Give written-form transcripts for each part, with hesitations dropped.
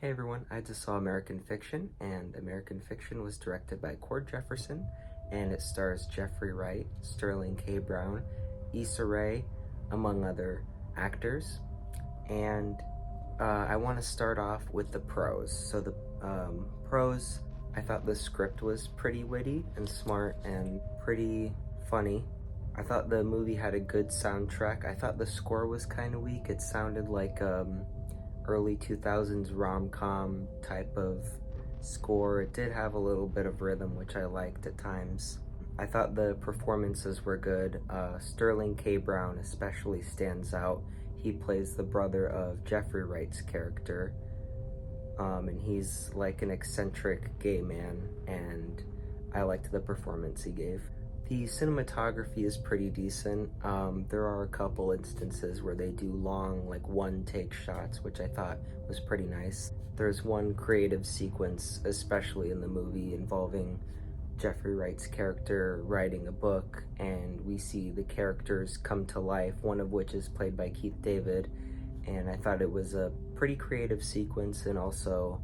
Hey everyone, I just saw American Fiction, and American Fiction was directed by Cord Jefferson, and it stars Jeffrey Wright, Sterling K. Brown, Issa Rae, among other actors. And I want to start off with the pros. So the pros, I thought the script was pretty witty and smart and pretty funny. I thought the movie had a good soundtrack. I thought the score was kind of weak. It sounded like early 2000s rom-com type of score. It did have a little bit of rhythm, which I liked at times. I thought the performances were good. Sterling K. Brown especially stands out. He plays the brother of Jeffrey Wright's character, and he's like an eccentric gay man, and I liked the performance he gave. The cinematography is pretty decent. There are a couple instances where they do long, like one-take shots, which I thought was pretty nice. There's one creative sequence, especially in the movie, involving Jeffrey Wright's character writing a book, and we see the characters come to life, one of which is played by Keith David, and I thought it was a pretty creative sequence and also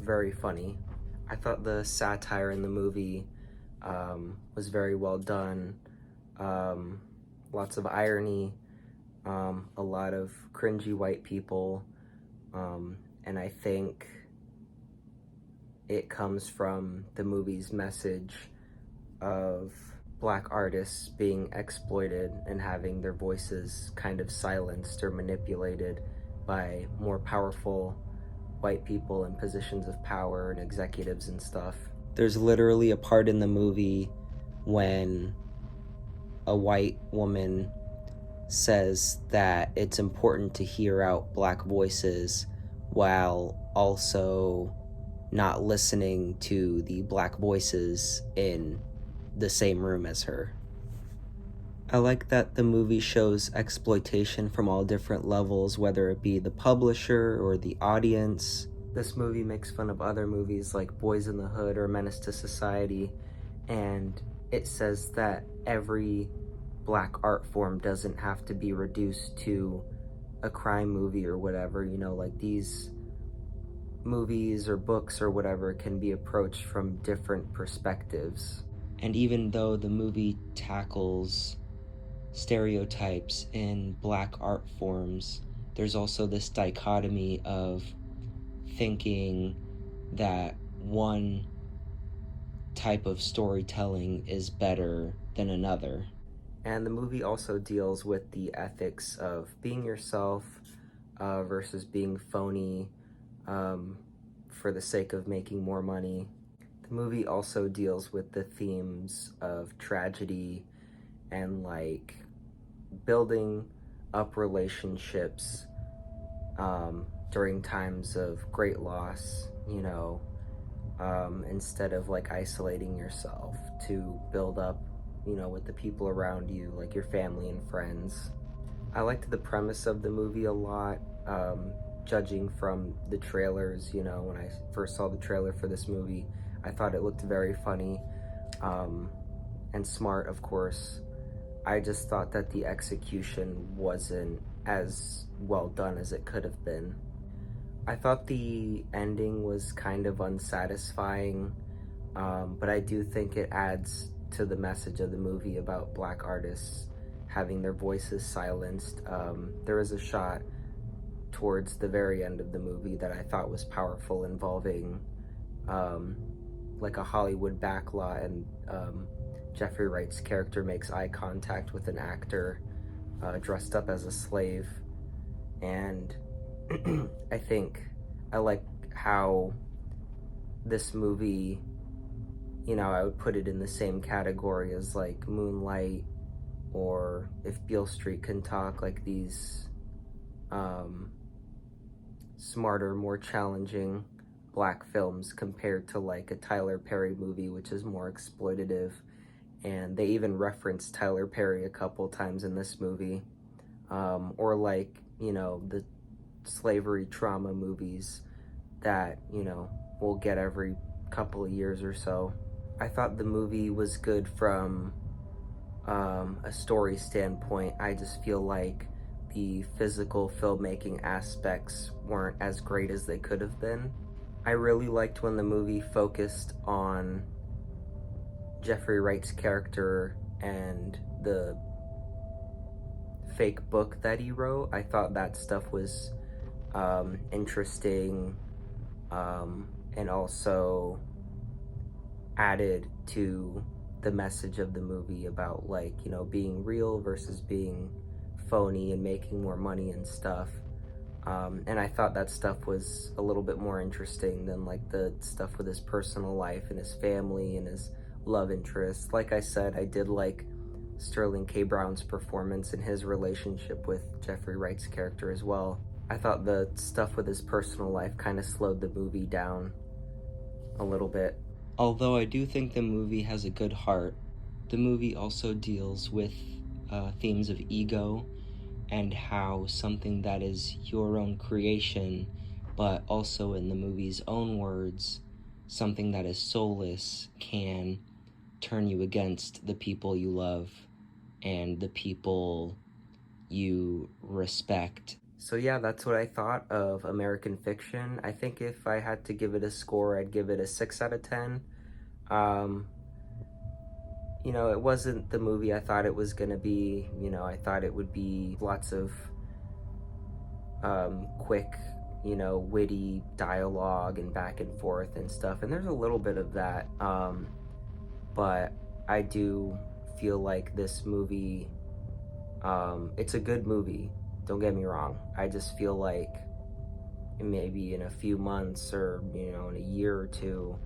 very funny. I thought the satire in the movie was very well done. Lots of irony, a lot of cringy white people, and I think it comes from the movie's message of Black artists being exploited and having their voices kind of silenced or manipulated by more powerful white people in positions of power and executives and stuff. There's literally a part in the movie when a white woman says that it's important to hear out Black voices while also not listening to the Black voices in the same room as her. I like that the movie shows exploitation from all different levels, whether it be the publisher or the audience. This movie makes fun of other movies like Boys in the Hood or Menace to Society, and it says that every Black art form doesn't have to be reduced to a crime movie or whatever, like these movies or books or whatever can be approached from different perspectives. And even though the movie tackles stereotypes in Black art forms, there's also this dichotomy of thinking that one type of storytelling is better than another. And the movie also deals with the ethics of being yourself versus being phony for the sake of making more money. The movie also deals with the themes of tragedy and like building up relationships during times of great loss, instead of like isolating yourself, to build up, with the people around you, like your family and friends. I liked the premise of the movie a lot, judging from the trailers. When I first saw the trailer for this movie, I thought it looked very funny and smart, of course. I just thought that the execution wasn't as well done as it could have been. I thought the ending was kind of unsatisfying, but I do think it adds to the message of the movie about Black artists having their voices silenced. There was a shot towards the very end of the movie that I thought was powerful, involving like a Hollywood backlot, and Jeffrey Wright's character makes eye contact with an actor dressed up as a slave, and I think I like how this movie, I would put it in the same category as like Moonlight or If Beale Street Can Talk, like these smarter, more challenging Black films compared to like a Tyler Perry movie, which is more exploitative. And they even reference Tyler Perry a couple times in this movie, or like, the slavery trauma movies that, we'll get every couple of years or so. I thought the movie was good from a story standpoint. I just feel like the physical filmmaking aspects weren't as great as they could have been. I really liked when the movie focused on Jeffrey Wright's character and the fake book that he wrote. I thought that stuff was interesting, and also added to the message of the movie about, like, you know, being real versus being phony and making more money and stuff. And I thought that stuff was a little bit more interesting than like the stuff with his personal life and his family and his love interest. Like I said, I did like Sterling K. Brown's performance and his relationship with Jeffrey Wright's character as well. I thought the stuff with his personal life kind of slowed the movie down a little bit. Although I do think the movie has a good heart, the movie also deals with themes of ego and how something that is your own creation, but also in the movie's own words, something that is soulless can turn you against the people you love and the people you respect. So yeah, that's what I thought of American Fiction. I think if I had to give it a score, I'd give it a 6 out of 10. You know, it wasn't the movie I thought it was gonna be. You know, I thought it would be lots of quick, you know, witty dialogue and back and forth and stuff, and there's a little bit of that, but I do feel like this movie, it's a good movie, don't get me wrong. I just feel like maybe in a few months or, you know, in a year or two,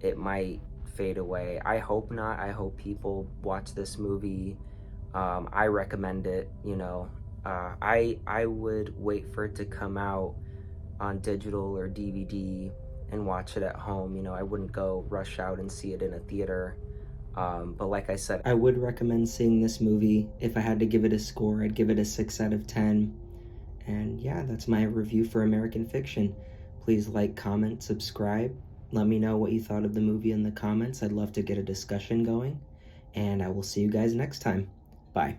it might fade away. I hope not. I hope people watch this movie. I recommend it, you know. I would wait for it to come out on digital or DVD and watch it at home. You know, I wouldn't go rush out and see it in a theater. But like I said, I would recommend seeing this movie. If I had to give it a score, I'd give it a 6 out of 10. And yeah, that's my review for American Fiction. Please like, comment, subscribe. Let me know what you thought of the movie in the comments. I'd love to get a discussion going. And I will see you guys next time. Bye.